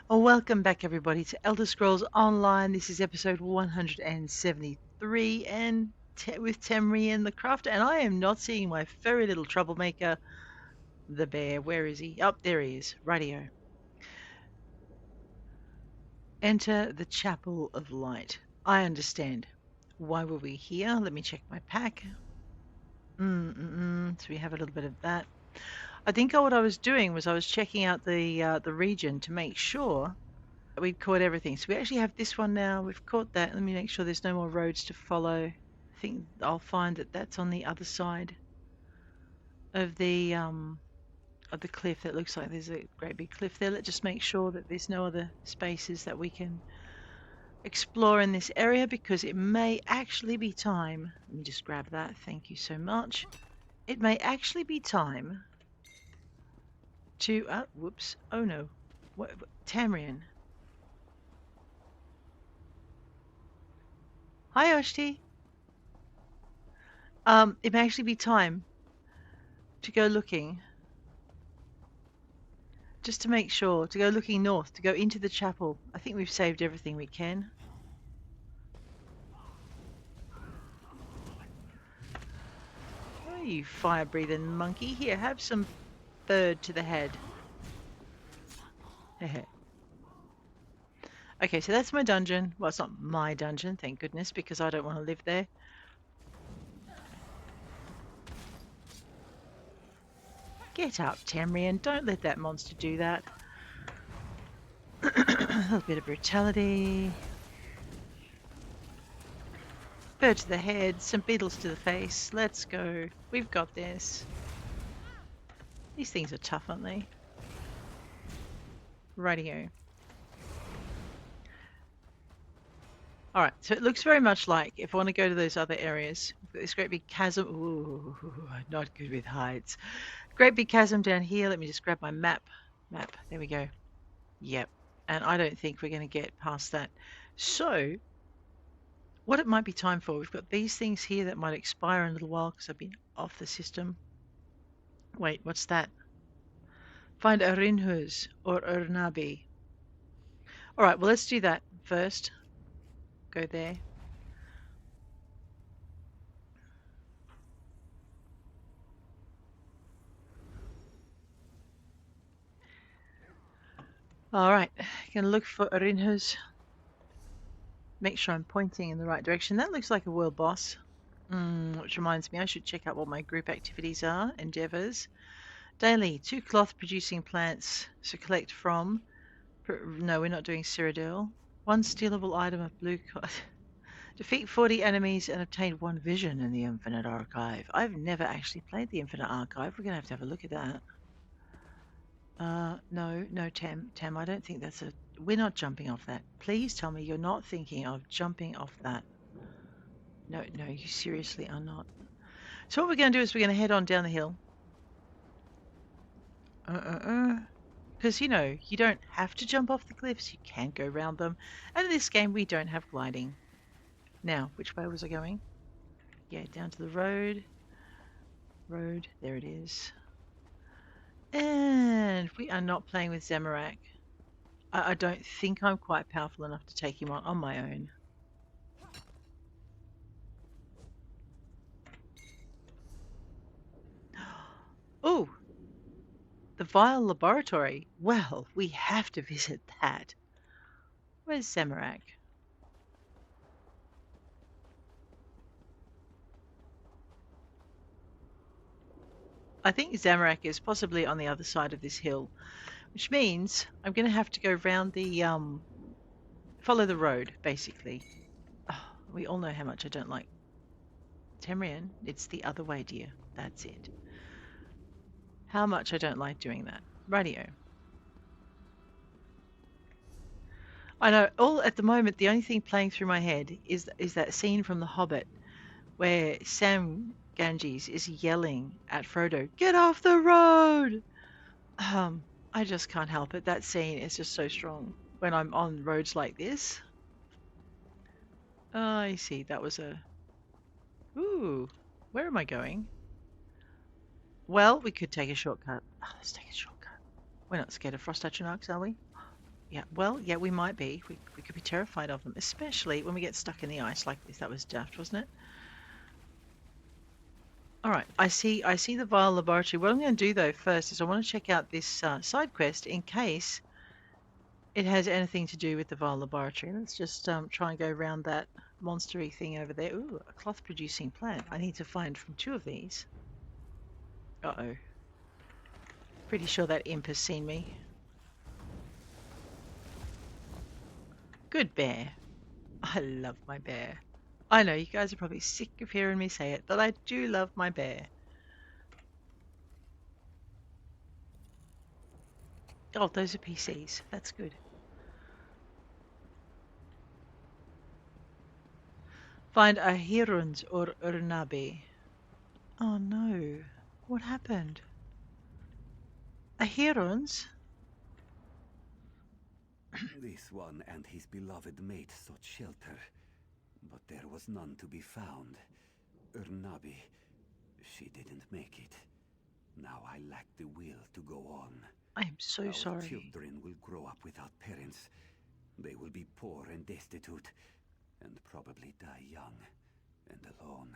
Welcome back, everybody, to Elder Scrolls Online. This is episode 173, and with Tamrain the Crafter. And I am not seeing my furry little troublemaker, the bear. Where is he? Up there he is. Radio. Enter the Chapel of Light. I understand. Why were we here? Let me check my pack. So we have a little bit of that. I think what I was doing was I was checking out the region to make sure we've caught everything. So we actually have this one now. We've caught that. Let me make sure there's no more roads to follow. I think I'll find that that's on the other side of the cliff. It looks like there's a great big cliff there. Let's just make sure that there's no other spaces that we can explore in this area, because it may actually be time. Let me just grab that. Thank you so much. It may actually be time to whoops. Oh no. What Tamrain. Hi, Oshti. It may actually be time to go looking, just to make sure, to go looking north, to go into the chapel. I think we've saved everything we can. Oh, you fire-breathing monkey. Here, have some bird to the head. Okay, so that's my dungeon. Well, it's not my dungeon, thank goodness, because I don't want to live there. Get up, Tamrain. Don't let that monster do that. A little bit of brutality. Bird to the head, some beetles to the face. Let's go. We've got this. These things are tough, aren't they? Radio. Alright, so it looks very much like, if I want to go to those other areas, we've got this great big chasm. Ooh, not good with heights. Great big chasm down here. Let me just grab my map. There we go. Yep. And I don't think we're going to get past that. So, what it might be time for, we've got these things here that might expire in a little while because I've been off the system. Wait, what's that? Find Arinhuz or Urnabi. Alright, well, let's do that first. Go there. Alright, gonna look for Arinhuz. Make sure I'm pointing in the right direction. That looks like a world boss. Which reminds me, I should check out what my group activities are. Endeavors. Daily, 2 cloth producing plants to collect from. No, we're not doing Cyrodiil. 1 stealable item of blue cloth. Defeat 40 enemies and obtain 1 vision in the Infinite Archive. I've never actually played the Infinite Archive. We're going to have a look at that. No, Tam, I don't think that's a... We're not jumping off that. Please tell me you're not thinking of jumping off that. No, you seriously are not. So what we're going to do is we're going to head on down the hill. Because, you know, you don't have to jump off the cliffs. You can go around them. And in this game, we don't have gliding. Now, which way was I going? Yeah, down to the road. There it is. And we are not playing with Zemarek. I don't think I'm quite powerful enough to take him on my own. Oh! The Vile Laboratory. Well, we have to visit that. Where's Zemarek? I think Zemarek is possibly on the other side of this hill, which means I'm going to have to go round the, follow the road, basically. Oh, we all know how much I don't like Tamrain. It's the other way, dear. That's it. How much I don't like doing that. Radio. I know, at the moment, the only thing playing through my head is that scene from The Hobbit where Sam Ganges is yelling at Frodo, "Get off the road!" I just can't help it. That scene is just so strong when I'm on roads like this. I see. That was a... Ooh, where am I going? Well, we could take a shortcut. Let's take a shortcut. We're not scared of frost atronachs, are we? Yeah, well, yeah, we might be. We could be terrified of them, especially when we get stuck in the ice like this. That was daft, wasn't it? All right, I see the Vile Laboratory. What I'm going to do though first is I want to check out this side quest in case it has anything to do with the Vile Laboratory. Let's just try and go around that monstery thing over there. Ooh, a cloth producing plant. I need to find from 2 of these. Uh-oh. Pretty sure that imp has seen me. Good bear. I love my bear. I know you guys are probably sick of hearing me say it, but I do love my bear. Oh, those are PCs. That's good. Find a Hirons or Urnabe. Oh no. What happened? A Hirons? This one and his beloved mate sought shelter, but there was none to be found. Urnabi, she didn't make it. Now I lack the will to go on. I am so Our sorry. children will grow up without parents. They will be poor and destitute, and probably die young and alone.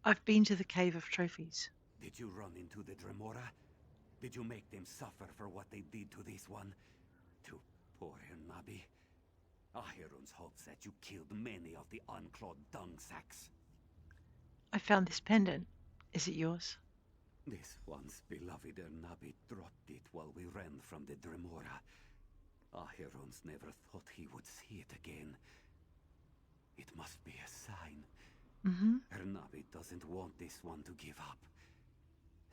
I've been to the Cave of Trophies. Did you run into the Dremora? Did you make them suffer for what they did to this one? To poor Urnabi? Acheron's hopes that you killed many of the unclawed dung sacks. I found this pendant. Is it yours? This once beloved Urnabi dropped it while we ran from the Dremora. Acheron's never thought he would see it again. It must be a sign. Urnabi doesn't want this one to give up.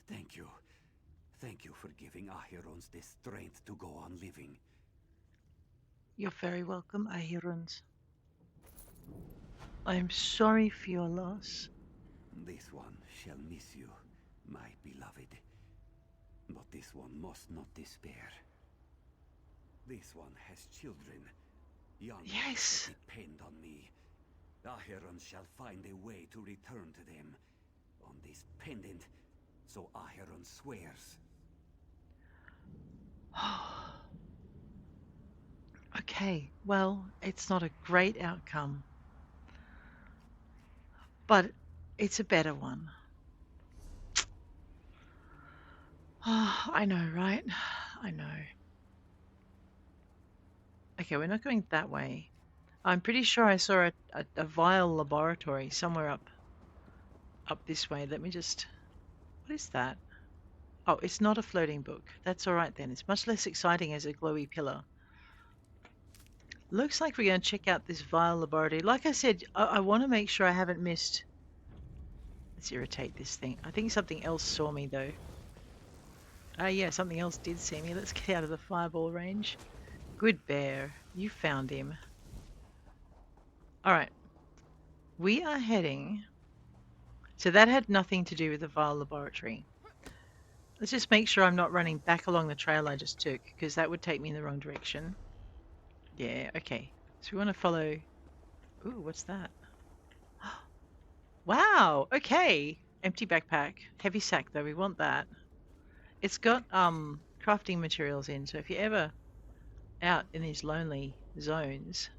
Thank you. Thank you for giving Acheron's the strength to go on living. You're very welcome, Ahirons. I am sorry for your loss. This one shall miss you, my beloved. But this one must not despair. This one has children, young Yes. that depend on me. Acheron shall find a way to return to them. On this pendant, so Acheron swears. Okay, well, it's not a great outcome, but it's a better one. I know, right? I know. Okay, we're not going that way. I'm pretty sure I saw a vile laboratory somewhere up this way. Let me just... What is that? Oh, it's not a floating book. That's all right then. It's much less exciting as a glowy pillar. Looks like we're going to check out this vile laboratory. Like I said, I want to make sure I haven't missed... Let's irritate this thing. I think something else saw me, though. Yeah, something else did see me. Let's get out of the fireball range. Good bear. You found him. Alright. We are heading... So that had nothing to do with the vile laboratory. Let's just make sure I'm not running back along the trail I just took, because that would take me in the wrong direction. Yeah, okay. So we want to follow... Ooh, what's that? Wow, okay. Empty backpack. Heavy sack, though. We want that. It's got crafting materials in, so if you're ever out in these lonely zones,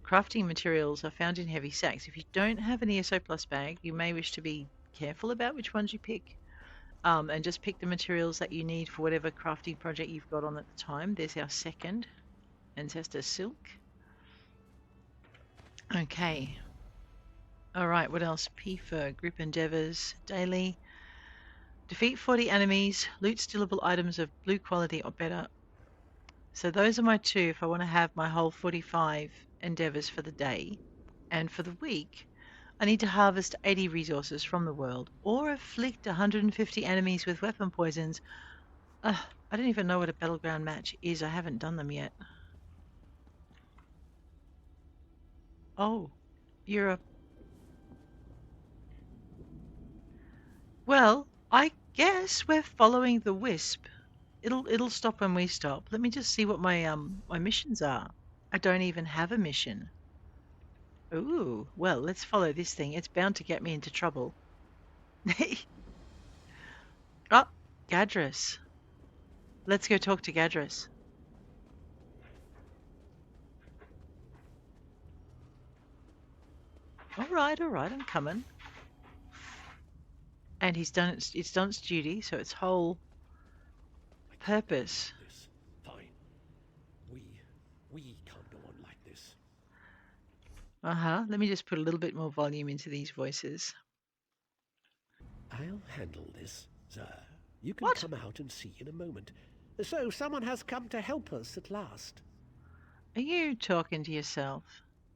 crafting materials are found in heavy sacks. If you don't have an ESO Plus bag, you may wish to be careful about which ones you pick. And just pick the materials that you need for whatever crafting project you've got on at the time. There's our second ancestor silk. Okay. Alright, what else? P-Fur, group endeavors, daily. Defeat 40 enemies, loot stealable items of blue quality or better. So those are my 2 if I want to have my whole 45 endeavors for the day. And for the week, I need to harvest 80 resources from the world or afflict 150 enemies with weapon poisons. I don't even know what a battleground match is. I haven't done them yet. Oh, you're a... Well, I guess we're following the wisp. It'll stop when we stop. Let me just see what my my missions are. I don't even have a mission. Ooh, well, let's follow this thing. It's bound to get me into trouble. Oh, Gadrus. Let's go talk to Gadris. All right, I'm coming. And it's done its duty, so its whole purpose. This. Fine. We can't go on like this. Let me just put a little bit more volume into these voices. I'll handle this, sir. You can What? come out and see in a moment. So someone has come to help us at last. Are you talking to yourself?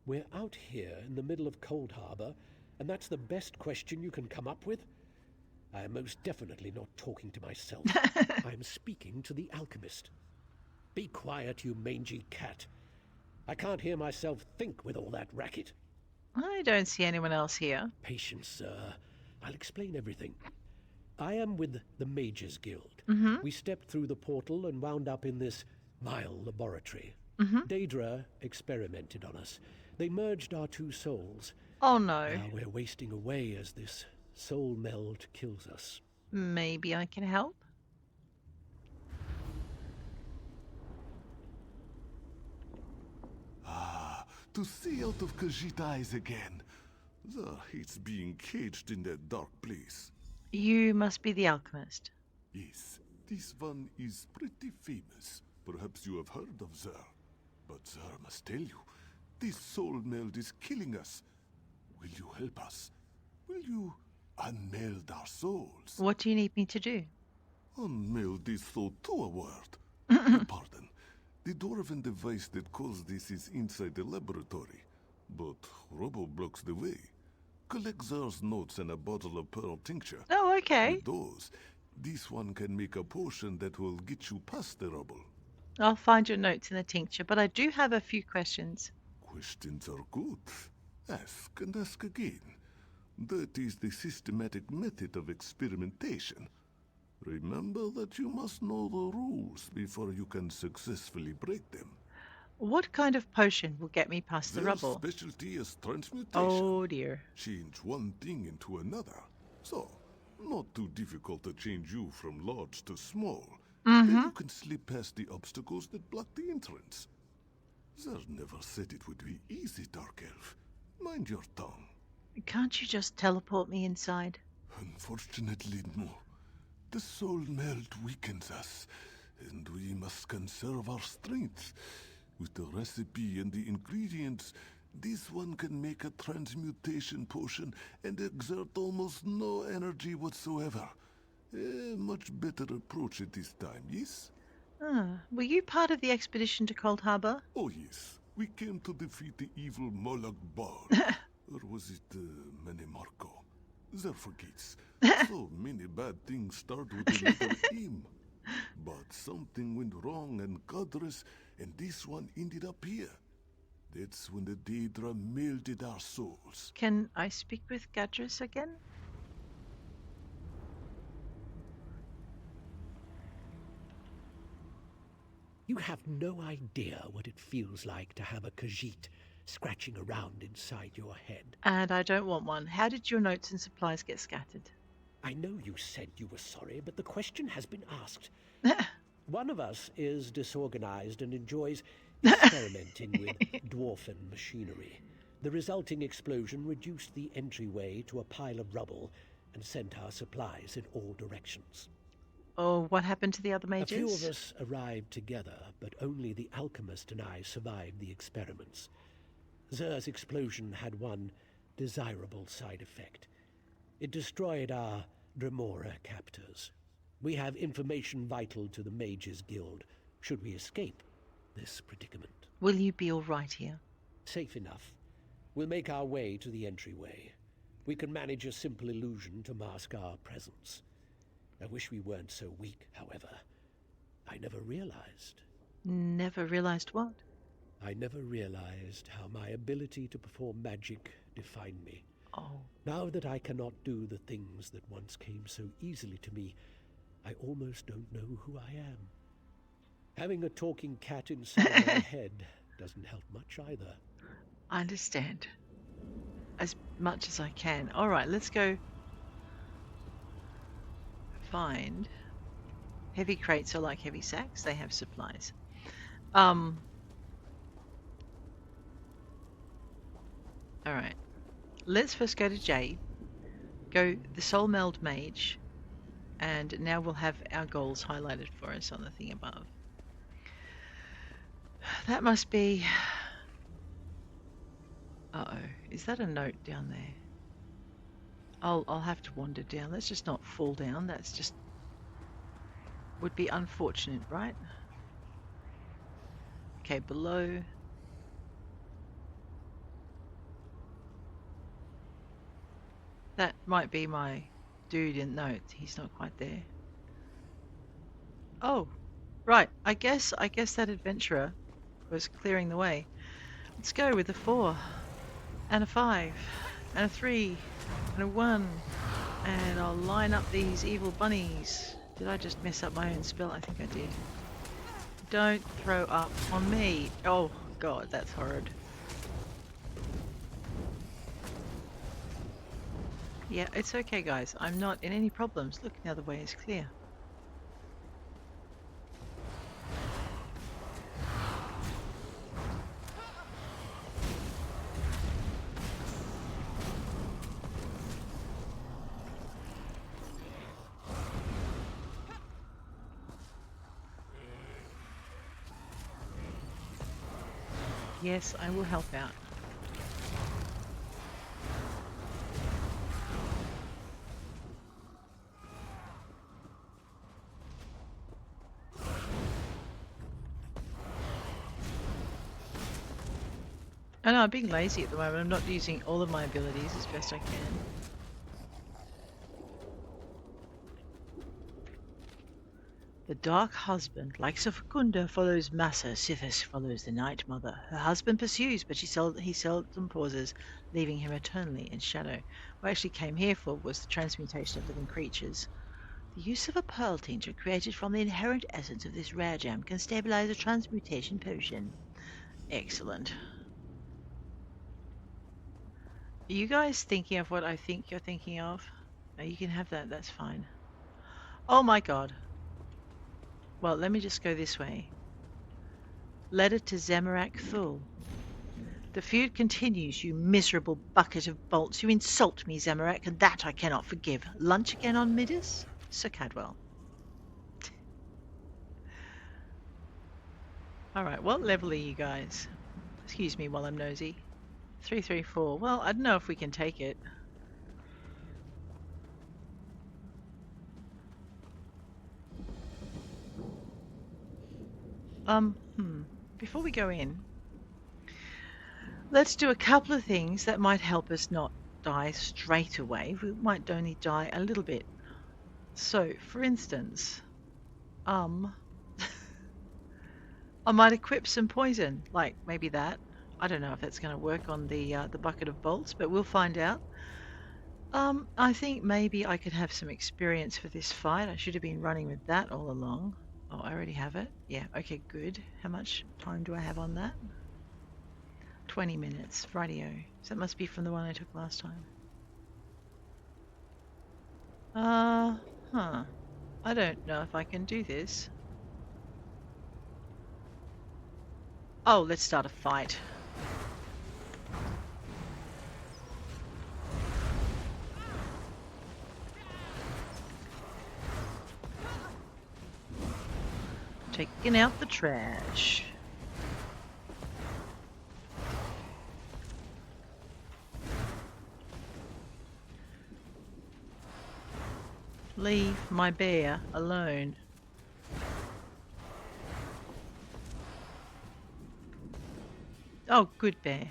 We're out here in the middle of Coldharbour, and that's the best question you can come up with? I am most definitely not talking to myself. I'm speaking to the alchemist. Be quiet, you mangy cat. I can't hear myself think with all that racket. I don't see anyone else here. Patience, sir. I'll explain everything. I am with the Mages Guild. We stepped through the portal and wound up in this vile laboratory. Daedra experimented on us. They merged our two souls. Oh no. Now we're wasting away as this soul meld kills us. Maybe I can help? To see out of Khajiit's eyes again. Zar hates being caged in that dark place. You must be the alchemist. Yes, this one is pretty famous. Perhaps you have heard of Zar. But Zar must tell you, this soul meld is killing us. Will you help us? Will you unmeld our souls? What do you need me to do? Unmeld this soul to a word. Pardon. The dwarven device that caused this is inside the laboratory, but Robo blocks the way. Collect Zar's notes and a bottle of pearl tincture. Oh, okay. With those, this one can make a potion that will get you past the rubble. I'll find your notes in the tincture, but I do have a few questions. Questions are good. Ask and ask again. That is the systematic method of experimentation. Remember that you must know the rules before you can successfully break them. What kind of potion will get me past the Their rubble? specialty is transmutation. Oh dear. Change one thing into another. So, not too difficult to change you from large to small. Then you can slip past the obstacles that block the entrance. Zar never said it would be easy, Dark Elf. Mind your tongue. Can't you just teleport me inside? Unfortunately, no. The soul meld weakens us, and we must conserve our strength. With the recipe and the ingredients, this one can make a transmutation potion and exert almost no energy whatsoever. A much better approach at this time, yes? Were you part of the expedition to Coldharbour? Oh, yes. We came to defeat the evil Moloch Bard. Or was it Menemarco? Zar forgets. So many bad things start with the letter M. But something went wrong and Gadris, and this one ended up here. That's when the Daedra melded our souls. Can I speak with Gadris again? You have no idea what it feels like to have a Khajiit scratching around inside your head. And I don't want one. How did your notes and supplies get scattered? I know you said you were sorry, but the question has been asked. One of us is disorganized and enjoys experimenting with dwarfen machinery. The resulting explosion reduced the entryway to a pile of rubble and sent our supplies in all directions. Oh, what happened to the other A mages? few of us arrived together, but only the alchemist and I survived the experiments. Zer's explosion had one desirable side effect. It destroyed our Dremora captors. We have information vital to the Mages Guild, should we escape this predicament. Will you be all right here? Safe enough. We'll make our way to the entryway. We can manage a simple illusion to mask our presence. I wish we weren't so weak, however. I never realized. Never realized what? I never realized how my ability to perform magic defined me. Oh. Now that I cannot do the things that once came so easily to me, I almost don't know who I am. Having a talking cat inside my head doesn't help much either. I understand. As much as I can. Alright, let's go find Heavy crates are like heavy sacks. They have supplies. Alright. Let's first go to Jade. Go the Soul-Meld Mage. And now we'll have our goals highlighted for us on the thing above. That must be... Uh-oh. Is that a note down there? I'll have to wander down. Let's just not fall down. That's just... would be unfortunate, right? Okay, below... That might be my dude in... No, he's not quite there. Oh, right. I guess that adventurer was clearing the way. Let's go with a 4 and a 5 and a 3 and a 1, and I'll line up these evil bunnies. Did I just mess up my own spell? I think I did. Don't throw up on me. Oh god, that's horrid. Yeah, it's okay guys. I'm not in any problems. Look, now the way is clear. Yes, I will help out. I know, I'm being lazy at the moment. I'm not using all of my abilities as best I can. The dark husband, like Safakunda, follows Massa. Sithis follows the Night Mother. Her husband pursues, but he seldom pauses, leaving him eternally in shadow. What I actually came here for was the transmutation of living creatures. The use of a pearl tincture created from the inherent essence of this rare gem can stabilize a transmutation potion. Excellent. Are you guys thinking of what I think you're thinking of? No, you can have that, that's fine. Oh my god. Well, let me just go this way. Letter to Zemarek-thul. The feud continues, you miserable bucket of bolts. You insult me, Zemarek, and that I cannot forgive. Lunch again on Midas? Sir Cadwell. Alright, what level are you guys? Excuse me while I'm nosy. 334. Well, I don't know if we can take it. Before we go in, let's do a couple of things that might help us not die straight away. We might only die a little bit. So, for instance, I might equip some poison, like maybe that. I don't know if that's going to work on the bucket of bolts, but we'll find out. I think maybe I could have some experience for this fight. I should have been running with that all along. Oh, I already have it. Yeah, okay, good. How much time do I have on that? 20 minutes. Rightio. So that must be from the one I took last time. I don't know if I can do this. Oh, let's start a fight. Taking out the trash. Leave my bear alone. Oh, good bear.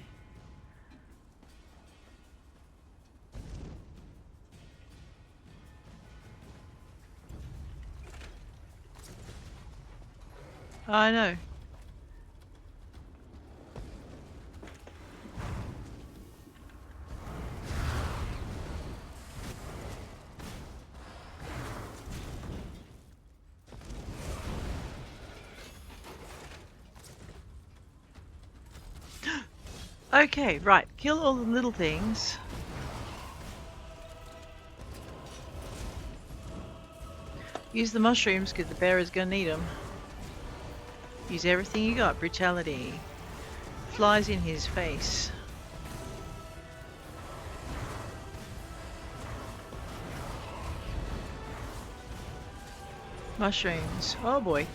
I know. Okay, right. Kill all the little things. Use the mushrooms because the bear is going to need them. Use everything you got. Brutality. Flies in his face. Mushrooms. Oh boy.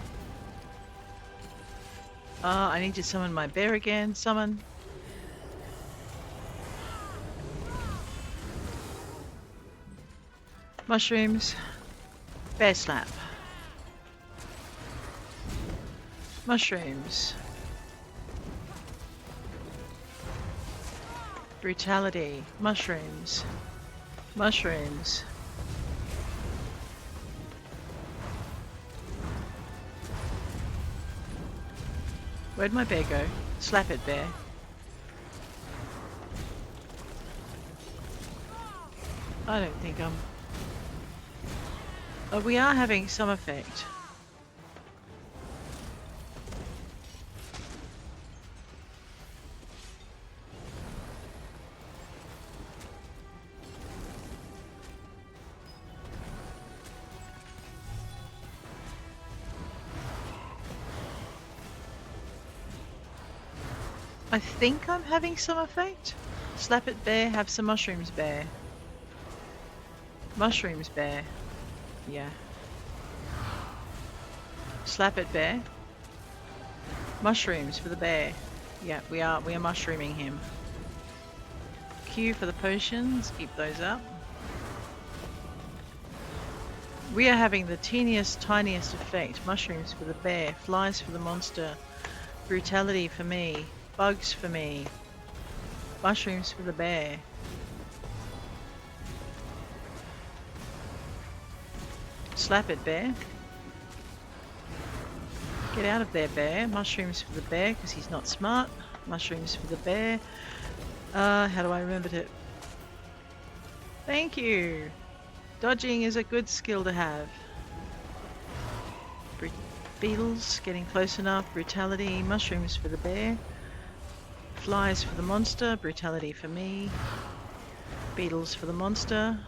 I need to summon my bear again. Summon. Mushrooms. Bear slap. Mushrooms. Brutality. Mushrooms. Mushrooms. Where'd my bear go? Slap it, bear. I don't think I'm... Oh, we are having some effect. I think I'm having some effect. Slap it, bear. Have some mushrooms, bear. Mushrooms, bear. Yeah. Slap it, bear. Mushrooms for the bear. Yeah, we are mushrooming him. Q for the potions. Keep those up. We are having the teeniest, tiniest effect. Mushrooms for the bear. Flies for the monster. Brutality for me. Bugs for me. Mushrooms for the bear. Slap it, bear. Get out of there, bear. Mushrooms for the bear because he's not smart. Mushrooms for the bear. How do I remember to... Thank you. Dodging is a good skill to have. Beetles, getting close enough. Brutality. Mushrooms for the bear. Flies for the monster. Brutality for me. Beetles for the monster.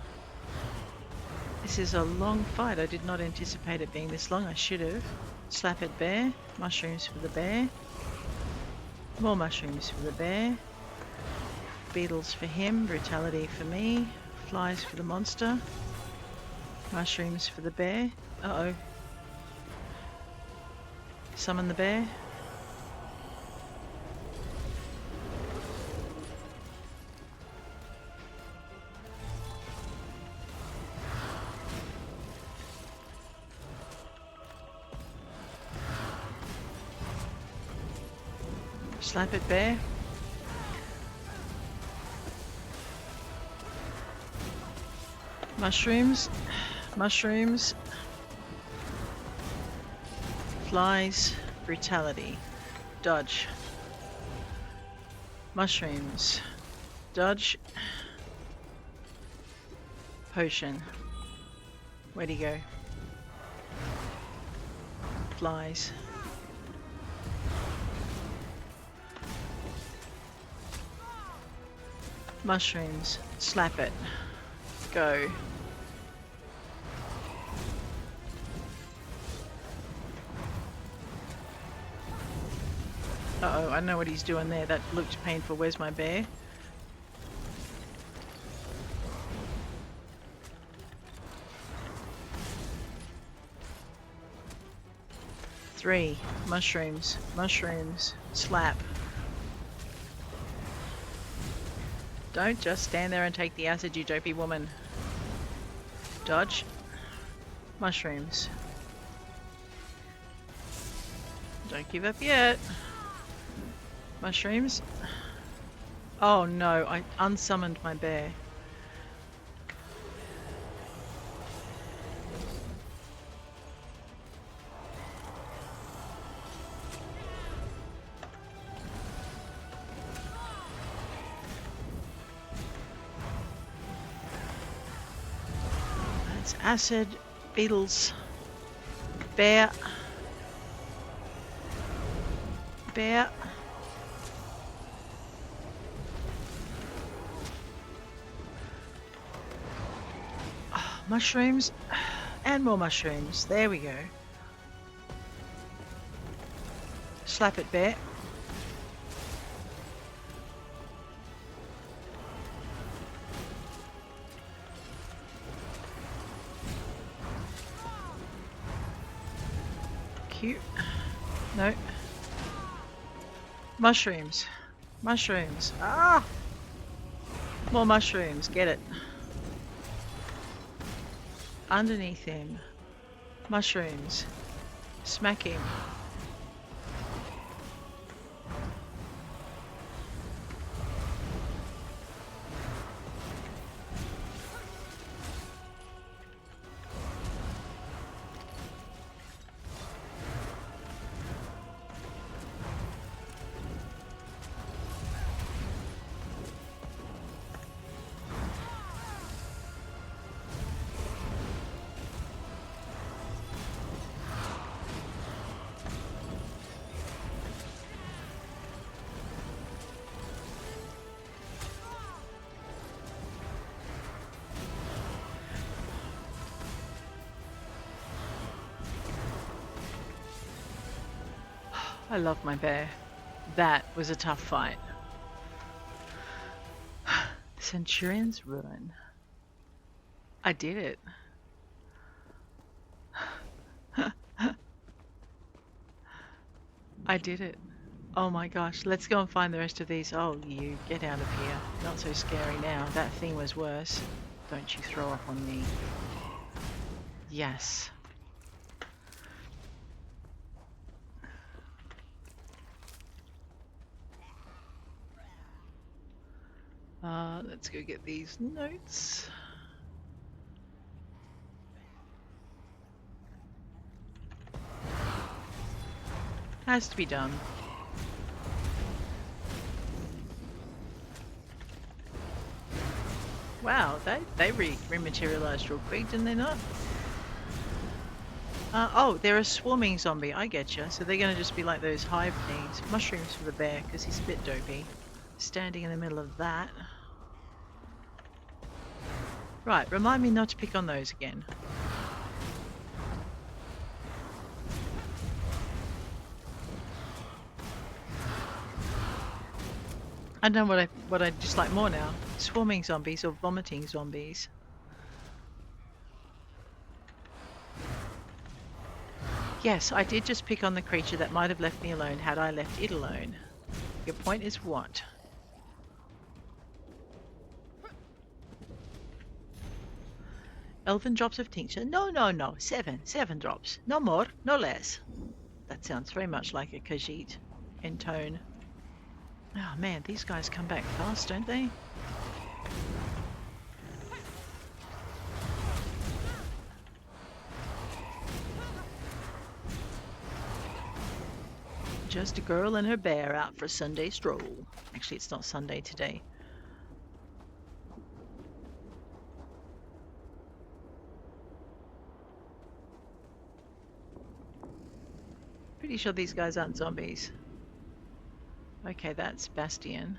This is a long fight. I did not anticipate it being this long. I should have. Slap it, bear. Mushrooms for the bear. More mushrooms for the bear. Beetles for him. Brutality for me. Flies for the monster. Mushrooms for the bear. Uh-oh. Summon the bear. Slap it, bear. Mushrooms. Mushrooms. Flies. Brutality. Dodge. Mushrooms. Dodge. Potion. Where'd he go? Flies. Mushrooms. Slap it. Go. Uh-oh, I know what he's doing there. That looked painful. Where's my bear? Three. Mushrooms. Mushrooms. Slap. Don't just stand there and take the acid, you dopey woman. Dodge. Mushrooms. Don't give up yet. Mushrooms. Oh no, I unsummoned my bear. Acid, beetles, bear, bear, mushrooms, And more mushrooms. There we go. Slap it, bear. Cute. No. Mushrooms. Mushrooms. Ah! More mushrooms. Get it. Underneath him. Mushrooms. Smack him. I love my bear. That was a tough fight. Centurion's Ruin. I did it. I did it. Oh my gosh. Let's go and find the rest of these. Oh, you. Get out of here. Not so scary now. That thing was worse. Don't you throw up on me. Yes. Let's go get these notes. Has to be done. Wow, they rematerialized real quick, didn't they not? Oh, they're a swarming zombie. I getcha. So they're going to just be like those hive things. Mushrooms for the bear, because he's a bit dopey. Standing in the middle of that. Right, remind me not to pick on those again. I don't know what I dislike more now. Swarming zombies or vomiting zombies. Yes, I did just pick on the creature that might have left me alone had I left it alone. Your point is what? Elven drops of tincture? No, no, no. 7 drops. No more, no less. That sounds very much like a Khajiit in tone. Oh man, these guys come back fast, don't they? Just a girl and her bear out for a Sunday stroll. Actually, it's not Sunday today. Pretty sure these guys aren't zombies. Okay, that's Bastion.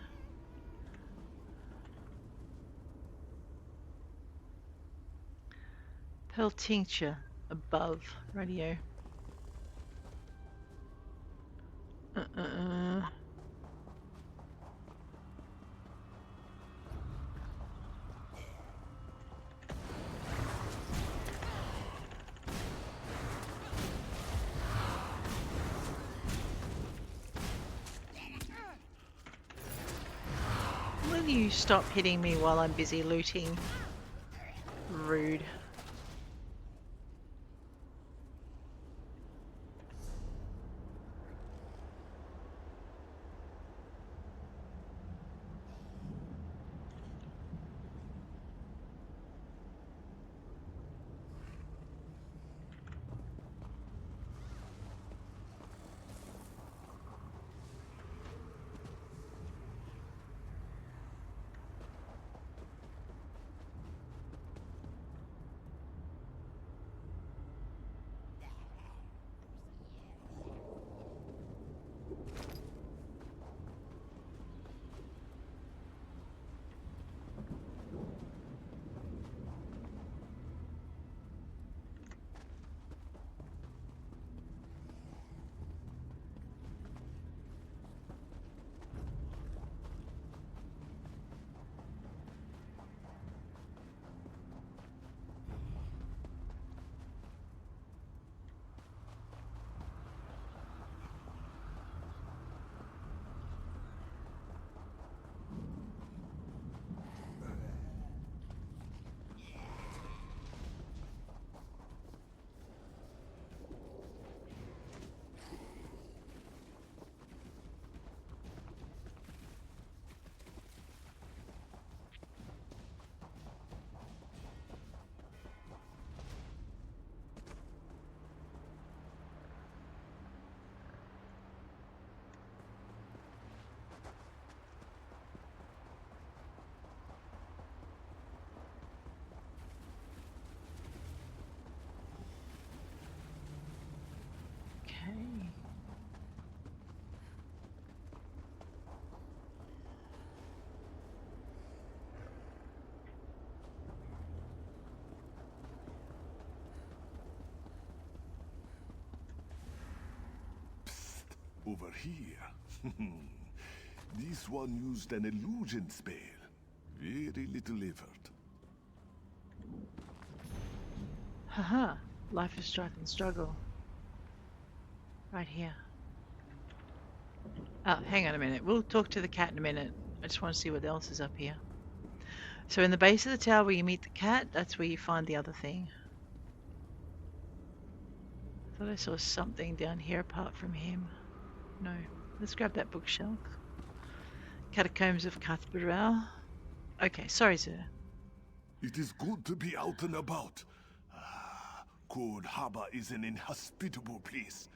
Pearl tincture above radio. Will you stop hitting me while I'm busy looting? Rude. over here. This one used an illusion spell. Very little effort. Haha. Life is strife and struggle. Right here. Oh, hang on a minute. We'll talk to the cat in a minute. I just want to see what else is up here. So in the base of the tower where you meet the cat, that's where you find the other thing. I thought I saw something down here apart from him. No. Let's grab that bookshelf. Catacombs of Cuthbert. Okay, sorry, sir. It is good to be out and about. Coldharbour is an inhospitable place,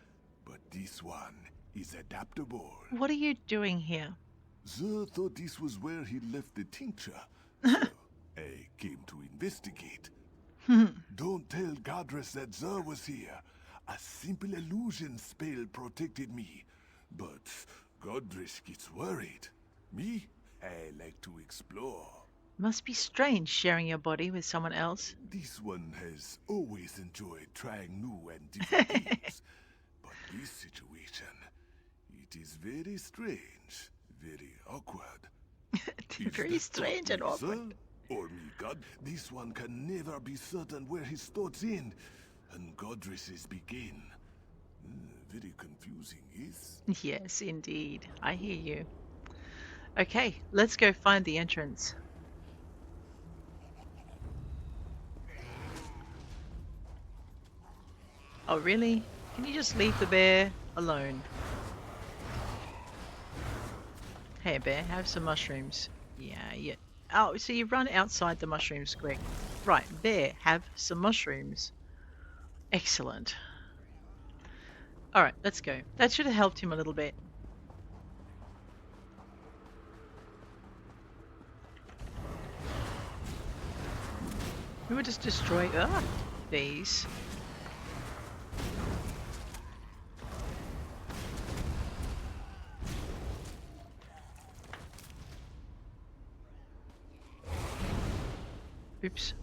but this one is adaptable. What are you doing here? Zer thought this was where he left the tincture, so I came to investigate. Don't tell Gadris that Zer was here. A simple illusion spell protected me, but Gadris gets worried. Me? I like to explore. Must be strange sharing your body with someone else. This one has always enjoyed trying new and different things. But this situation, it is very strange, very awkward. Very strange and awkward. Or me, God, this one can never be certain where his thoughts end and Godris's begin. Very confusing, yes? Yes, indeed. I hear you. Okay, let's go find the entrance. Oh, really? Can you just leave the bear alone? Hey, bear, have some mushrooms. Yeah. Oh, so you run outside the mushrooms quick. Right, bear, have some mushrooms. Excellent. Alright, let's go. That should have helped him a little bit. We would just destroy these. Oops.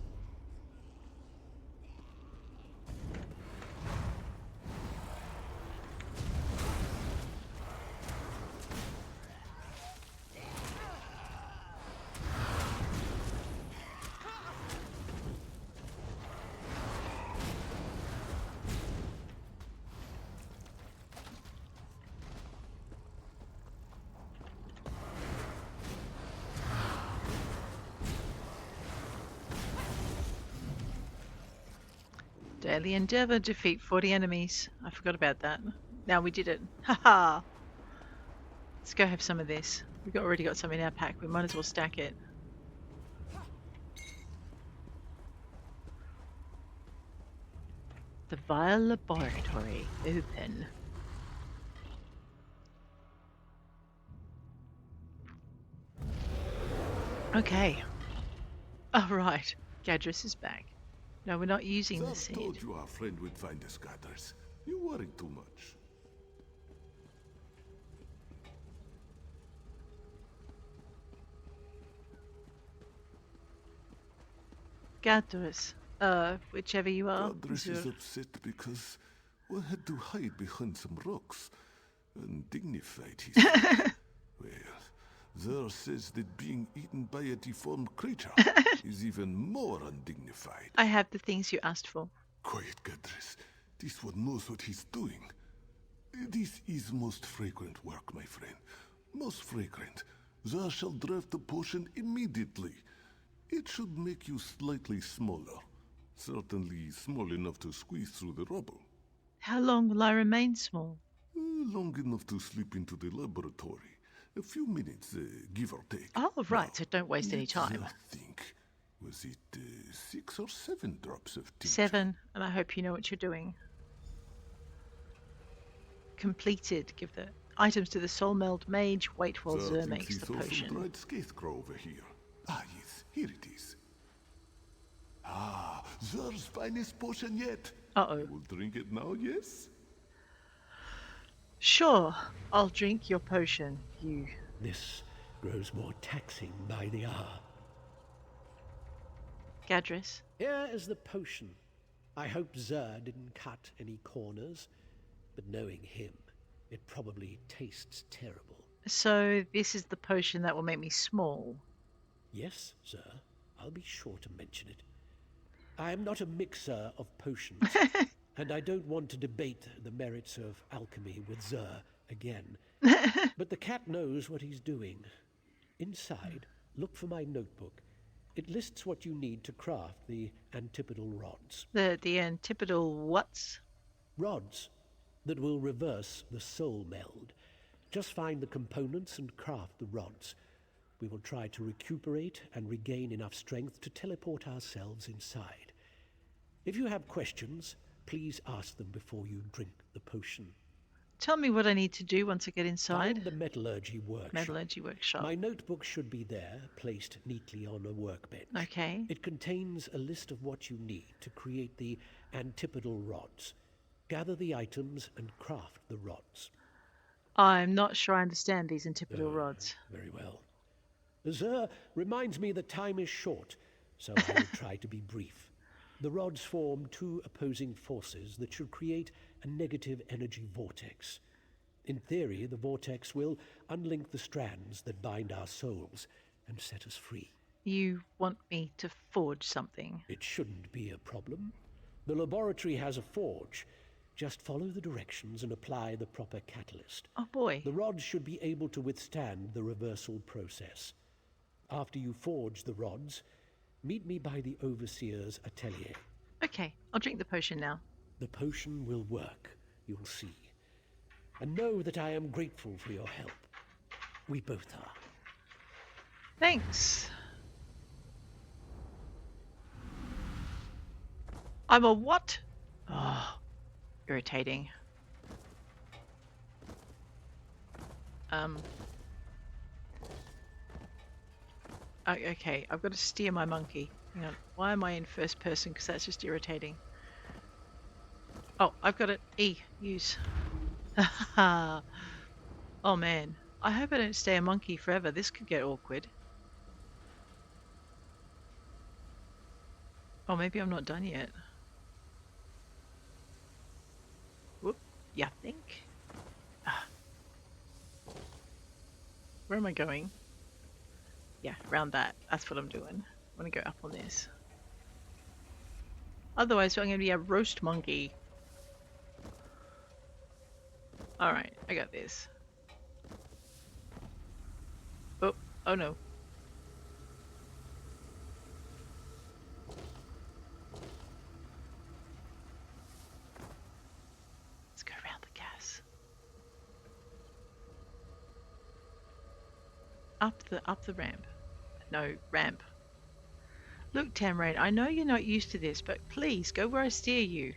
Daily endeavor, defeat 40 enemies. I forgot about that. Now we did it. Haha! Let's go have some of this. We've already got some in our pack. We might as well stack it. The Vile Laboratory. Open. Okay. Alright. Gadris is back. No, we're not using the seed. I told you our friend would find us, Gadris. You worry too much. Gadris. Whichever you are. Gadris is upset because we had to hide behind some rocks. Undignified, he said. Well, Zer says that being eaten by a deformed creature is even more undignified. I have the things you asked for. Quiet, Gadris. This one knows what he's doing. This is most fragrant work, my friend. Most fragrant. Zer shall draft the potion immediately. It should make you slightly smaller. Certainly small enough to squeeze through the rubble. How long will I remain small? Long enough to slip into the laboratory. A few minutes, give or take. Oh, right, Now, so don't waste any time. I think, was it 6 or 7 drops of tincture? 7, and I hope you know what you're doing. Completed. Give the items to the Soul-Meld Mage. Wait while Zer makes the potion. Some dried scarecrow over here. Ah, yes, here it is. Ah, Zer's finest potion yet. Uh-oh. We'll drink it now, yes? Sure, I'll drink your potion, you. This grows more taxing by the hour. Gadris. Here is the potion. I hope Zer didn't cut any corners, but knowing him, It probably tastes terrible. So this is the potion that will make me small. Yes, sir. I'll be sure to mention it. I am not a mixer of potions, and I don't want to debate the merits of alchemy with Zer again. But the cat knows what he's doing. Inside, look for my notebook. It lists what you need to craft the antipodal rods. The antipodal what's? Rods that will reverse the soul meld. Just find the components and craft the rods. We will try to recuperate and regain enough strength to teleport ourselves inside. If you have questions, please ask them before you drink the potion. Tell me what I need to do once I get inside. Find the metallurgy workshop. Metallurgy workshop. My notebook should be there, placed neatly on a workbench. Okay. It contains a list of what you need to create the antipodal rods. Gather the items and craft the rods. I'm not sure I understand these antipodal rods. Very well. Zer reminds me that time is short, so I will try to be brief. The rods form two opposing forces that should create a negative energy vortex. In theory, the vortex will unlink the strands that bind our souls and set us free. You want me to forge something? It shouldn't be a problem. The laboratory has a forge. Just follow the directions and apply the proper catalyst. Oh boy. The rods should be able to withstand the reversal process. After you forge the rods, meet me by the Overseer's atelier. Okay, I'll drink the potion now. The potion will work, you'll see. And know that I am grateful for your help. We both are. Thanks. I'm a what? Oh, irritating. Okay, I've got to steer my monkey. Hang on. Why am I in first person? Because that's just irritating. Oh, I've got it. E. Use. Oh man. I hope I don't stay a monkey forever. This could get awkward. Oh, maybe I'm not done yet. Whoop. Yeah, I think. Where am I going? Yeah, around that. That's what I'm doing. I'm going to go up on this. Otherwise, I'm going to be a roast monkey. Alright, I got this. Oh no. Let's go around the gas. Up the ramp. No, ramp. Look, Tamrain, I know you're not used to this, but please go where I steer you.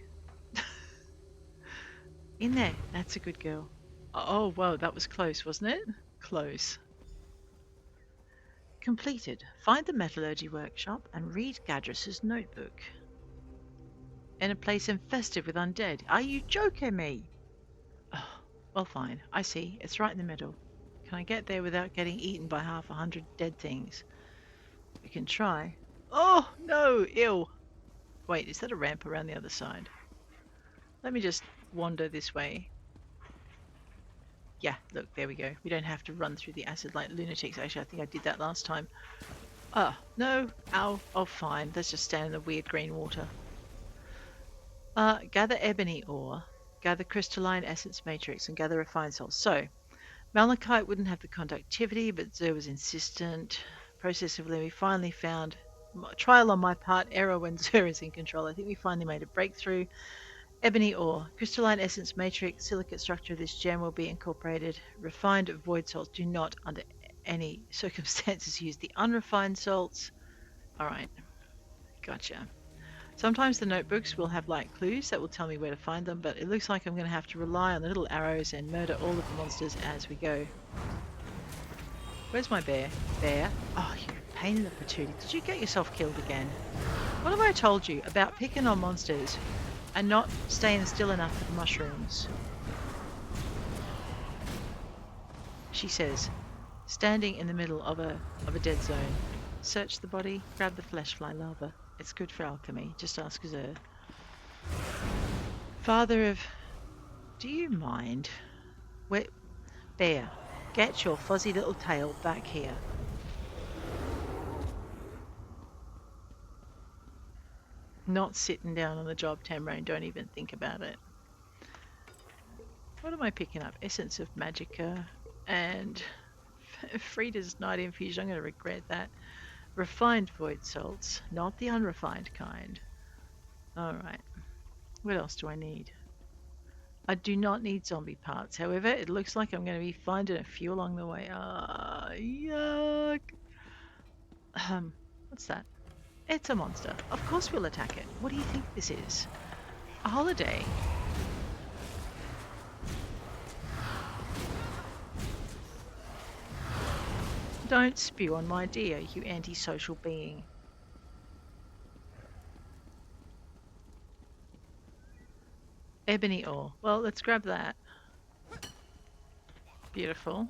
In there. That's a good girl. Oh, whoa, that was close, wasn't it? Close. Completed. Find the metallurgy workshop and read Gadris's notebook. In a place infested with undead. Are you joking me? Oh, well, fine. I see. It's right in the middle. Can I get there without getting eaten by 100 dead things? We can try. Oh, no! Ew! Wait, is that a ramp around the other side? Let me just wander this way. Yeah, look, there we go. We don't have to run through the acid like lunatics. Actually, I think I did that last time. Oh, no. Ow. Oh, fine. Let's just stand in the weird green water. Gather ebony ore, gather crystalline essence matrix, and gather refined souls. So, malachite wouldn't have the conductivity, but Zer was insistent. Processively, we finally found... Trial on my part, error when Zer is in control. I think we finally made a breakthrough. Ebony ore, crystalline essence matrix, silicate structure of this gem will be incorporated. Refined void salts do not, under any circumstances, use the unrefined salts. Alright, gotcha. Sometimes the notebooks will have like clues that will tell me where to find them, but it looks like I'm going to have to rely on the little arrows and murder all of the monsters as we go. Where's my bear? Bear? Oh, you pain in the patootie. Did you get yourself killed again? What have I told you about picking on monsters and not staying still enough for the mushrooms? She says, standing in the middle of a dead zone. Search the body, grab the flesh fly larva. It's good for alchemy. Just ask Zer. Father of... Do you mind? Where, Bear, get your fuzzy little tail back here. Not sitting down on the job, Tamrain. Don't even think about it. What am I picking up? Essence of Magicka and Frida's Night Infusion. I'm going to regret that. Refined void salts, not the unrefined kind. Alright. What else do I need? I do not need zombie parts. However, it looks like I'm going to be finding a few along the way. Yuck. What's that? It's a monster. Of course we'll attack it. What do you think this is? A holiday? Don't spew on my dear, you antisocial being. Ebony ore. Well, let's grab that. Beautiful.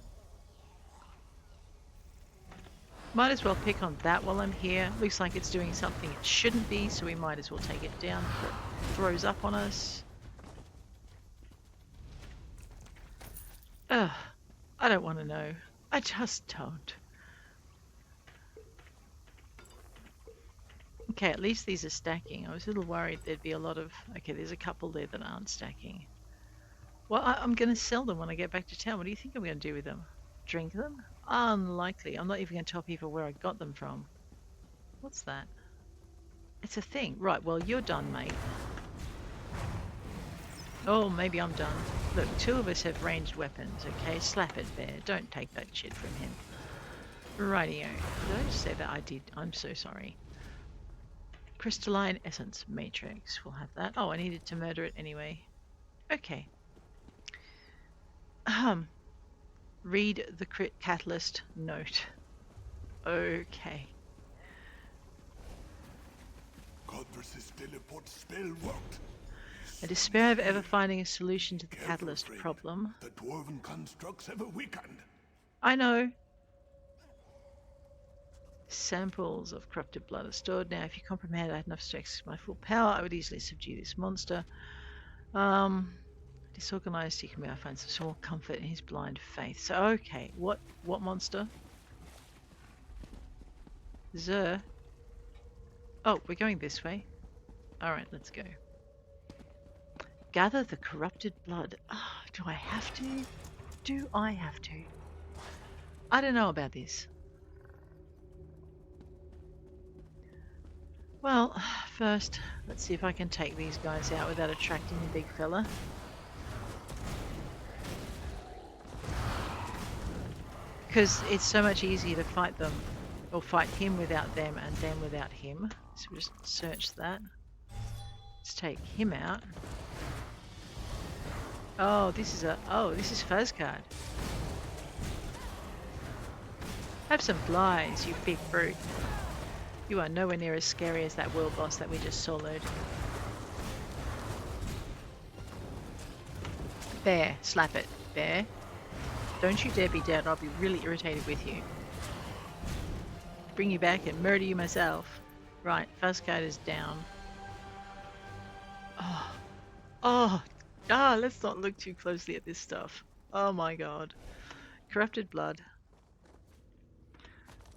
Might as well pick on that while I'm here. Looks like it's doing something it shouldn't be, so we might as well take it down before it throws up on us. Ugh. I don't want to know. I just don't. Okay, at least these are stacking. I was a little worried there'd be a lot of... Okay, there's a couple there that aren't stacking. Well, I'm going to sell them when I get back to town. What do you think I'm going to do with them? Drink them? Unlikely. I'm not even going to tell people where I got them from. What's that? It's a thing. Right, well, you're done, mate. Oh, maybe I'm done. Look, two of us have ranged weapons, okay? Slap it, Bear. Don't take that shit from him. Rightio. Did I just say that? I did. I'm so sorry. Crystalline Essence Matrix. We'll have that. Oh, I needed to murder it anyway. Okay. Read the crit catalyst note. Okay. Godverse's teleport spell worked. I despair of ever finding a solution to the catalyst problem. The dwarven constructs have weakened. I know. Samples of corrupted blood are stored. Now, if you comprehend I had enough to access my full power, I would easily subdue this monster. Disorganized, he can be. I find some small comfort in his blind faith. So, okay, what monster? Zer. Oh, we're going this way. Alright, let's go. Gather the corrupted blood. Oh, do I have to? Do I have to? I don't know about this. Well, first, let's see if I can take these guys out without attracting the big fella. Because it's so much easier to fight them, or fight him without them and them without him. So we'll just search that. Let's take him out. Oh, this is Fazcard. Have some flies, you big brute. You are nowhere near as scary as that world boss that we just soloed. Bear, slap it. Bear. Don't you dare be dead, I'll be really irritated with you. Bring you back and murder you myself. Right, Fazcard is down. Let's not look too closely at this stuff. Oh my god. Corrupted blood.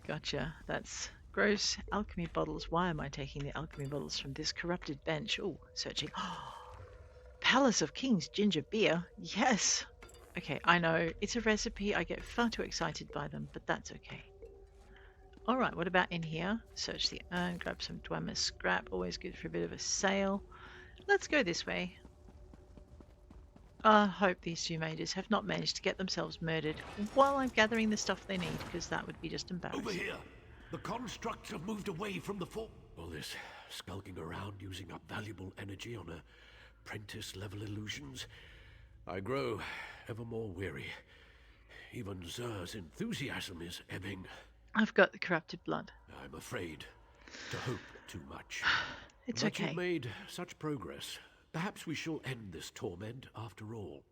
Gotcha, that's gross. Alchemy bottles. Why am I taking the alchemy bottles from this corrupted bench? Oh, searching. Palace of Kings ginger beer. Yes. Okay, I know. It's a recipe. I get far too excited by them, but that's okay. Alright, what about in here? Search the urn, grab some Dwemer scrap. Always good for a bit of a sale. Let's go this way. I hope these two mages have not managed to get themselves murdered while I'm gathering the stuff they need, because that would be just embarrassing. Over here! The constructs have moved away from the fort. All this skulking around using up valuable energy on apprentice-level illusions. I grow ever more weary. Even Zer's enthusiasm is ebbing. I've got the corrupted blood. I'm afraid to hope too much. It's but okay. You've made such progress. Perhaps we shall end this torment after all.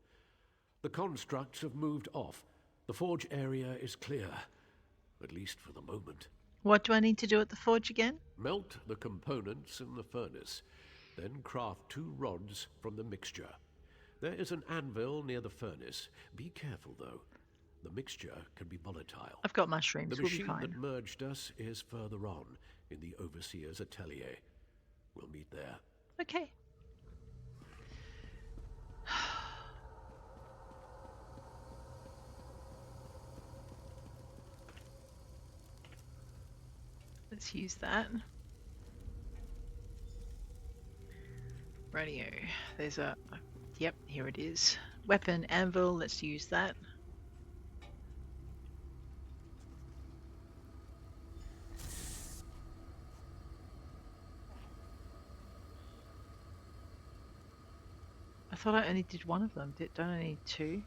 The constructs have moved off. The forge area is clear, at least for the moment. What do I need to do at the forge again? Melt the components in the furnace, then craft 2 rods from the mixture. There is an anvil near the furnace. Be careful, though. The mixture can be volatile. I've got mushrooms. The We'll be machine fine. that merged us is further on, in the Overseer's atelier. We'll meet there. Okay. Let's use that. Radio. There's a... Yep, here it is. Weapon, anvil. Let's use that. I thought I only did one of them. Don't I need two?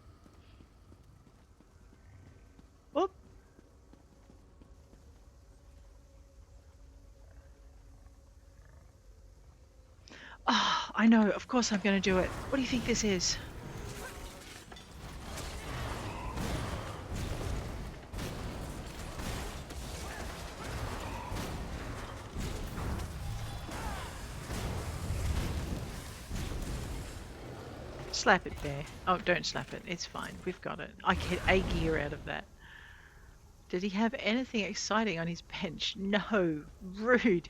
Whoop! Oh, I know. Of course I'm going to do it. What do you think this is? Slap it there. Oh, don't slap it. It's fine. We've got it. I get a gear out of that. Did he have anything exciting on his bench? No. Rude.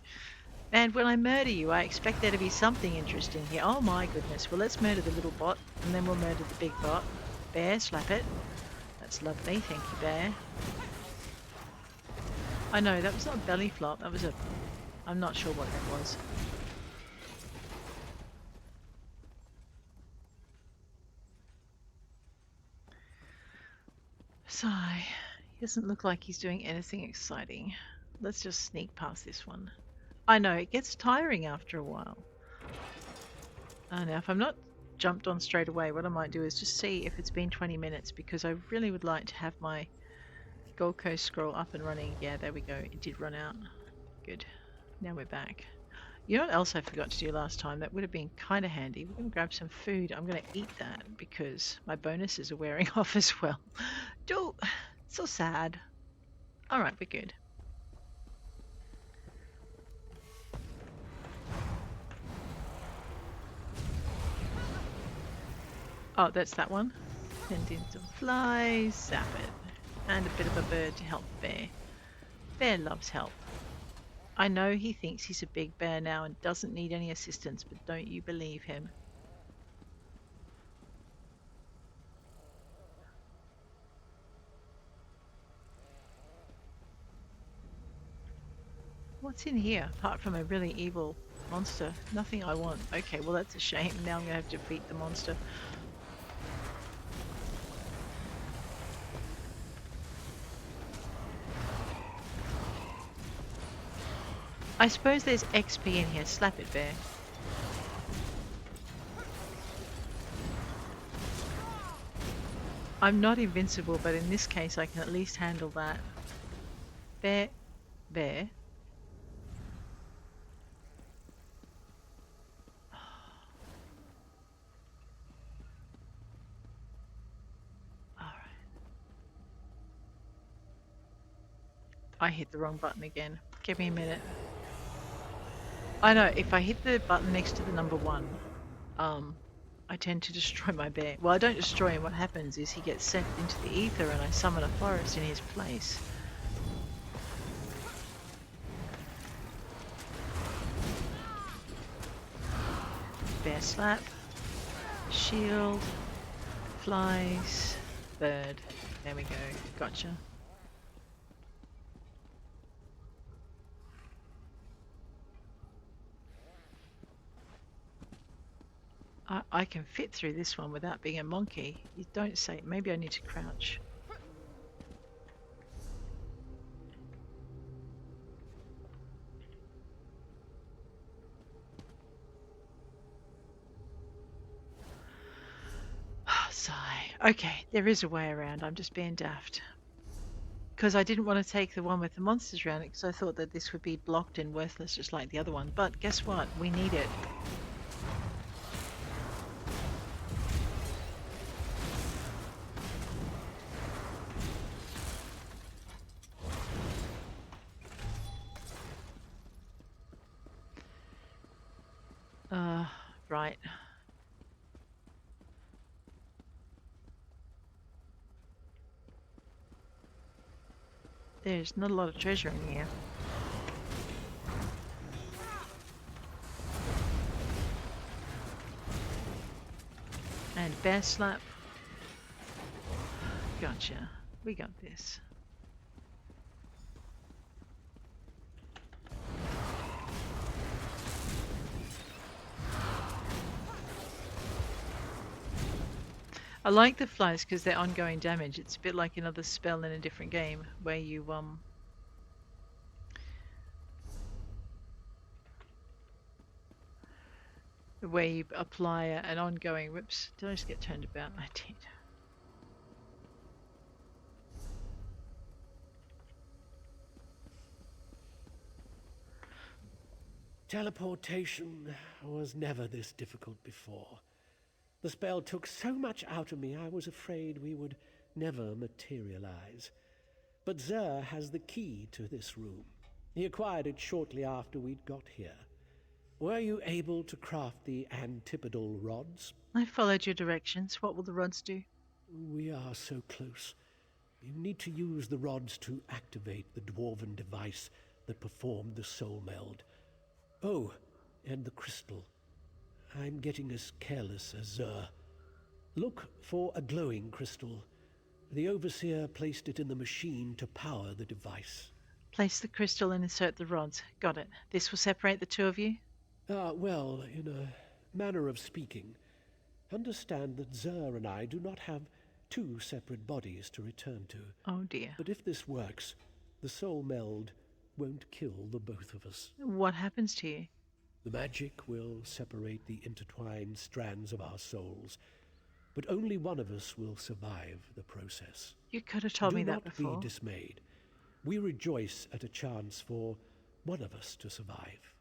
And when I murder you, I expect there to be something interesting here. Oh my goodness. Well, let's murder the little bot, and then we'll murder the big bot. Bear, slap it. That's lovely. Thank you, Bear. I know, that was not a belly flop. That was a... I'm not sure what that was. Sigh. He doesn't look like he's doing anything exciting. Let's just sneak past this one. I know, it gets tiring after a while. Now, if I'm not jumped on straight away, what I might do is just see if it's been 20 minutes, because I really would like to have my Gold Coast scroll up and running. Yeah, there we go. It did run out. Good. Now we're back. You know what else I forgot to do last time? That would have been kind of handy. We're going to grab some food. I'm going to eat that because my bonuses are wearing off as well. So sad. Alright, we're good. Oh, that's that one. Send in some flies, zap it. And a bit of a bird to help Bear. Bear loves help. I know he thinks he's a big bear now and doesn't need any assistance, but don't you believe him? What's in here, apart from a really evil monster? Nothing I want. Okay, well that's a shame. Now I'm going to have to defeat the monster. I suppose there's XP in here. Slap it, Bear. I'm not invincible, but in this case I can at least handle that. Bear. Bear. Alright. I hit the wrong button again. Give me a minute. I know, if I hit the button next to the number 1, I tend to destroy my bear. Well, I don't destroy him. What happens is he gets sent into the ether and I summon a forest in his place. Bear slap. Shield. Flies. Bird. There we go. Gotcha. I can fit through this one without being a monkey. You don't say. Maybe I need to crouch. Sigh. Okay, there is a way around. I'm just being daft. Because I didn't want to take the one with the monsters around it, because I thought that this would be blocked and worthless just like the other one. But guess what? We need it. Right. There's not a lot of treasure in here. And bear slap. Gotcha. We got this. I like the flies because they're ongoing damage. It's a bit like another spell in a different game where you apply an ongoing. Whoops! Did I just get turned about? I did. Teleportation was never this difficult before. The spell took so much out of me, I was afraid we would never materialize. But Zer has the key to this room. He acquired it shortly after we'd got here. Were you able to craft the antipodal rods? I followed your directions. What will the rods do? We are so close. You need to use the rods to activate the dwarven device that performed the soul meld. Oh, and the crystal. I'm getting as careless as Zer. Look for a glowing crystal. The Overseer placed it in the machine to power the device. Place the crystal and insert the rods. Got it. This will separate the two of you? Well, in a manner of speaking. Understand that Zer and I do not have two separate bodies to return to. Oh dear. But if this works, the soul meld won't kill the both of us. What happens to you? The magic will separate the intertwined strands of our souls, but only one of us will survive the process. You could have told me that before. Do not be dismayed. We rejoice at a chance for one of us to survive.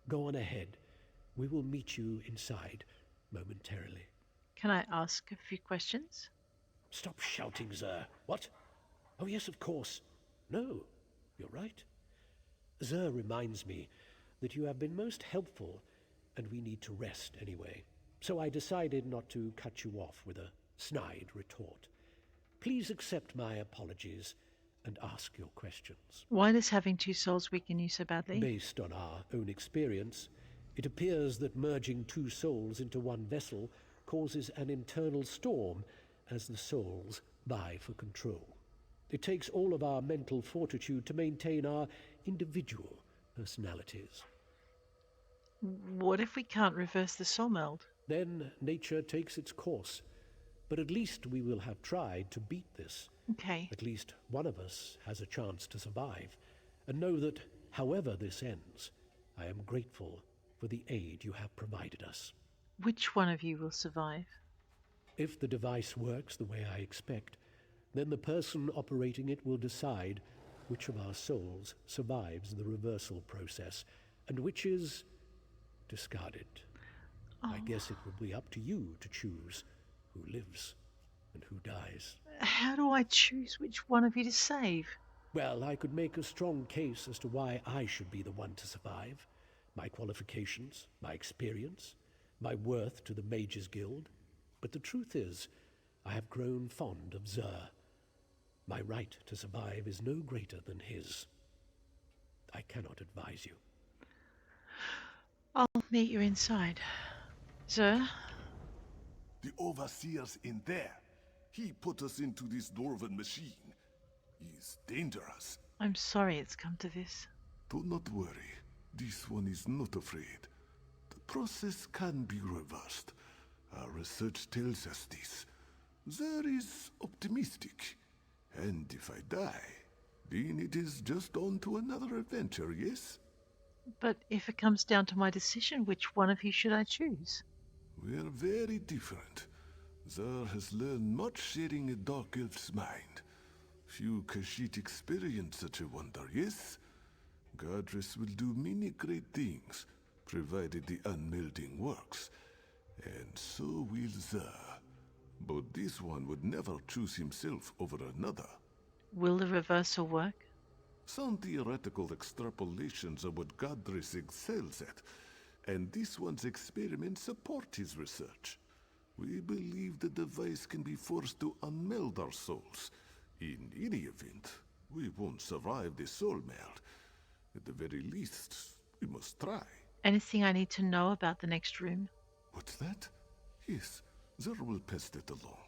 Go on ahead. We will meet you inside momentarily. Can I ask a few questions? Stop shouting, Zer. What? Oh, yes, of course. No, you're right. Zer reminds me that you have been most helpful, and we need to rest anyway. So I decided not to cut you off with a snide retort. Please accept my apologies and ask your questions. Why does having two souls weaken you so badly? Based on our own experience, it appears that merging two souls into one vessel causes an internal storm as the souls vie for control. It takes all of our mental fortitude to maintain our individual personalities. What if we can't reverse the soul meld? Then nature takes its course. But at least we will have tried to beat this. Okay. At least one of us has a chance to survive. And know that, however this ends, I am grateful for the aid you have provided us. Which one of you will survive? If the device works the way I expect, then the person operating it will decide which of our souls survives the reversal process, and which is discarded. Oh. I guess it will be up to you to choose who lives and who dies. How do I choose which one of you to save? Well, I could make a strong case as to why I should be the one to survive. My qualifications, my experience, my worth to the Mages Guild. But the truth is, I have grown fond of Zer. My right to survive is no greater than his. I cannot advise you. I'll meet you inside. Zer? The Overseer's in there. He put us into this dwarven machine. He's dangerous. I'm sorry it's come to this. Do not worry. This one is not afraid. The process can be reversed. Our research tells us this. Zer is optimistic. And if I die, then it is just on to another adventure, yes? But if it comes down to my decision, which one of you should I choose? We're very different. Zer has learned much sharing a dark elf's mind. Few Khajiit experience such a wonder, yes? Godress will do many great things, provided the unmelding works. And so will Zer. But this one would never choose himself over another. Will the reversal work? Some theoretical extrapolations are what Godress excels at, and this one's experiments support his research. We believe the device can be forced to unmeld our souls. In any event, We won't survive the soul meld. At the very least, we must try. Anything I need to know about the next room? What's that? Yes, Zer will pass that along.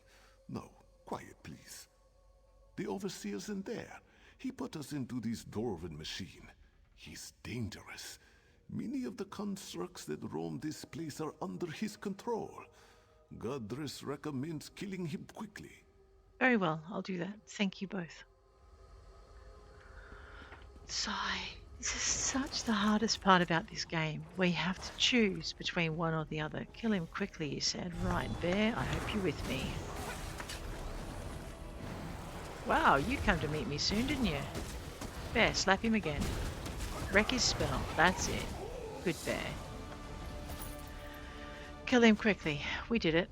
Now, quiet, please. The overseer's in there. He put us into this dwarven machine. He's dangerous. Many of the constructs that roam this place are under his control. Godress recommends killing him quickly. Very well, I'll do that. Thank you both. Sigh. This is such the hardest part about this game, where you have to choose between one or the other. Kill him quickly, you said. Right, Bear, I hope you're with me. Wow, you come to meet me soon, didn't you? Bear, slap him again. Wreck his spell. That's it. Good Bear. Kill him quickly. We did it.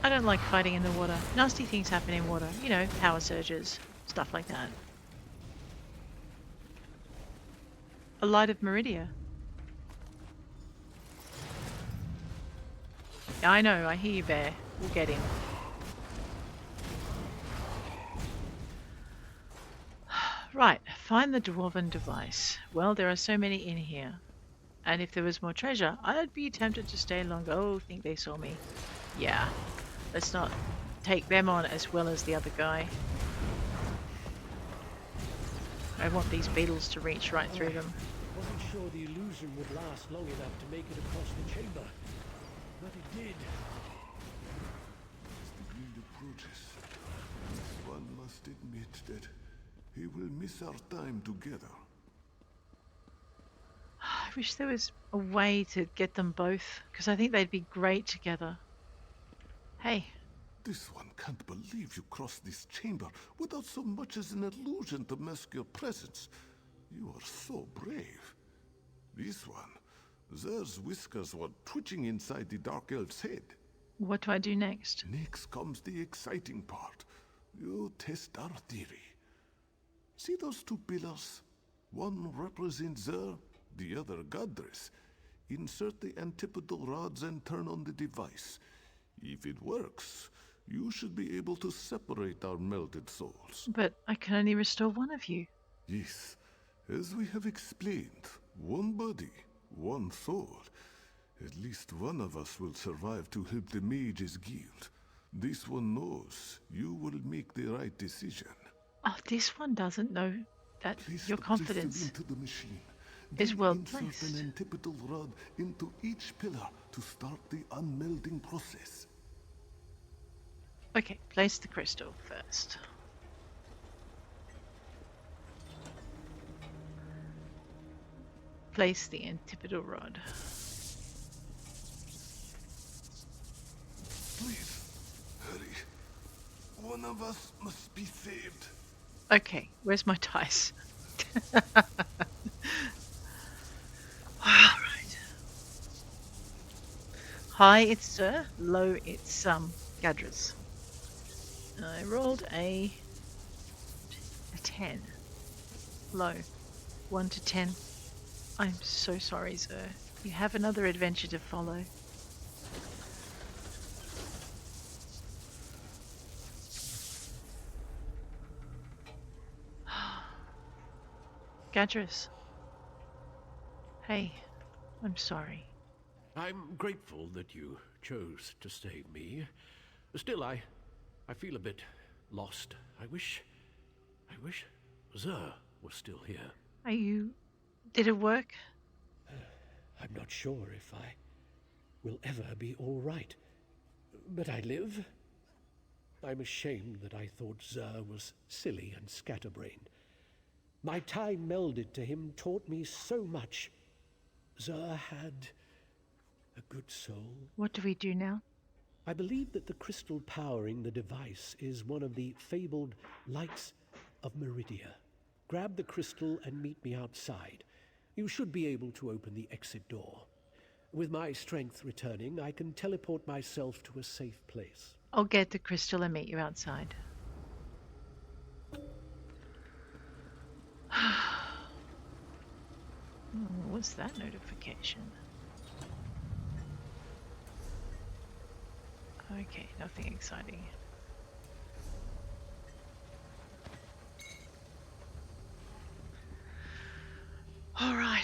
I don't like fighting in the water. Nasty things happen in water. You know, power surges, stuff like that. A light of Meridia. I know, I hear you, Bear. We'll get him. Right, find the dwarven device. Well, there are so many in here. And if there was more treasure, I'd be tempted to stay longer. Oh, think they saw me. Yeah. Let's not take them on as well as the other guy. I want these beetles to reach right through them. Wasn't sure the illusion would last long enough to make it across the chamber, but it did. As the grid approaches, one must admit that he will miss our time together. I wish there was a way to get them both, because I think they'd be great together. Hey. This one can't believe you crossed this chamber without so much as an illusion to mask your presence. You are so brave. This one, Zer's whiskers were twitching inside the Dark Elf's head. What do I do next? Next comes the exciting part. You test our theory. See those two pillars? One represents Zer, the other Godress. Insert the antipodal rods and turn on the device. If it works, you should be able to separate our melted souls. But I can only restore one of you. Yes, as we have explained, one body, one soul. At least one of us will survive to help the Mage's Guild. This one knows you will make the right decision. Oh, this one doesn't know that. Place Your the confidence crystal into the machine. is Then well insert placed. an antipodal rod into each pillar to start the unmelding process. Okay, place the crystal first. Place the antipodal rod. Please, hurry. One of us must be saved. Okay, where's my dice? Alright. High it's Sir, low it's Gadras. I rolled a 10. Low. 1 to 10. I'm so sorry, Sir. You have another adventure to follow. Gadras. Hey, I'm sorry. I'm grateful that you chose to save me. Still, I feel a bit lost. I wish Zer was still here. Are you... Did it work? I'm not sure if I will ever be all right. But I live. I'm ashamed that I thought Zer was silly and scatterbrained. My time melded to him taught me so much. Zer had a good soul. What do we do now? I believe that the crystal powering the device is one of the fabled lights of Meridia. Grab the crystal and meet me outside. You should be able to open the exit door. With my strength returning, I can teleport myself to a safe place. I'll get the crystal and meet you outside. What's that notification? Okay, nothing exciting. All right.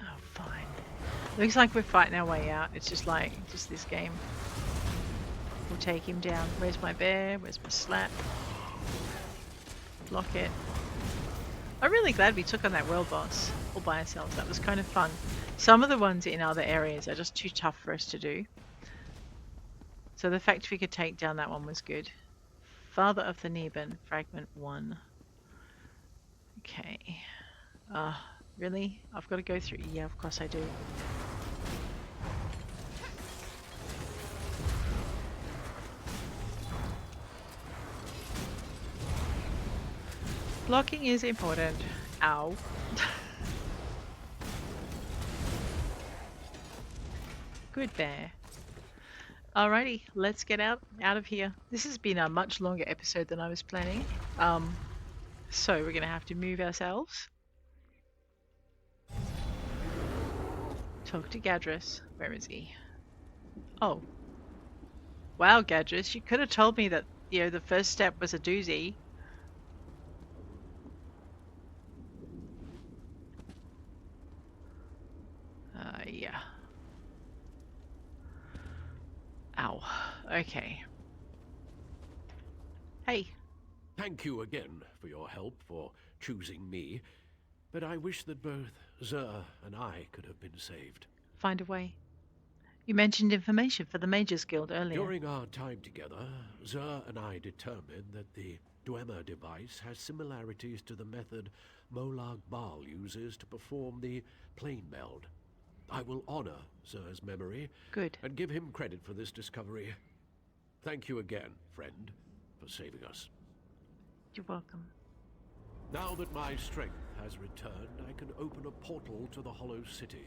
Oh, fine. Looks like we're fighting our way out. It's just this game. We'll take him down. Where's my bear? Where's my slap? Locket. I'm really glad we took on that world boss all by ourselves. That was kind of fun. Some of the ones in other areas are just too tough for us to do. So the fact we could take down that one was good. Father of the Neben, fragment 1. Okay. Really? I've got to go through. Yeah, of course I do. Blocking is important. Ow. Good bear. Alrighty, let's get out of here. This has been a much longer episode than I was planning. So we're gonna have to move ourselves. Talk to Gadris. Where is he? Oh. Wow, Gadris, you could have told me that, you know, the first step was a doozy. Yeah. Ow. Okay. Hey. Thank you again for your help, for choosing me. But I wish that both Zer and I could have been saved. Find a way. You mentioned information for the Mages Guild earlier. During our time together, Zer and I determined that the Dwemer device has similarities to the method Molag Bal uses to perform the plane meld. I will honor Zer's memory. Good. And give him credit for this discovery. Thank you again, friend, for saving us. You're welcome. Now that my strength has returned, I can open a portal to the Hollow City.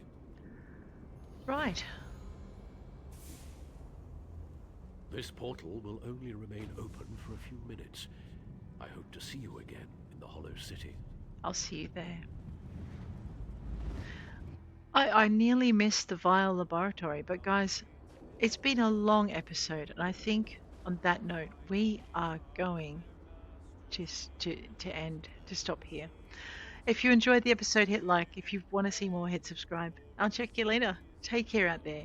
Right. This portal will only remain open for a few minutes. I hope to see you again in the Hollow City. I'll see you there. I nearly missed the Vial Laboratory, but guys, it's been a long episode, and I think on that note, we are going to stop here. If you enjoyed the episode, hit like. If you want to see more, hit subscribe. I'll check you later. Take care out there.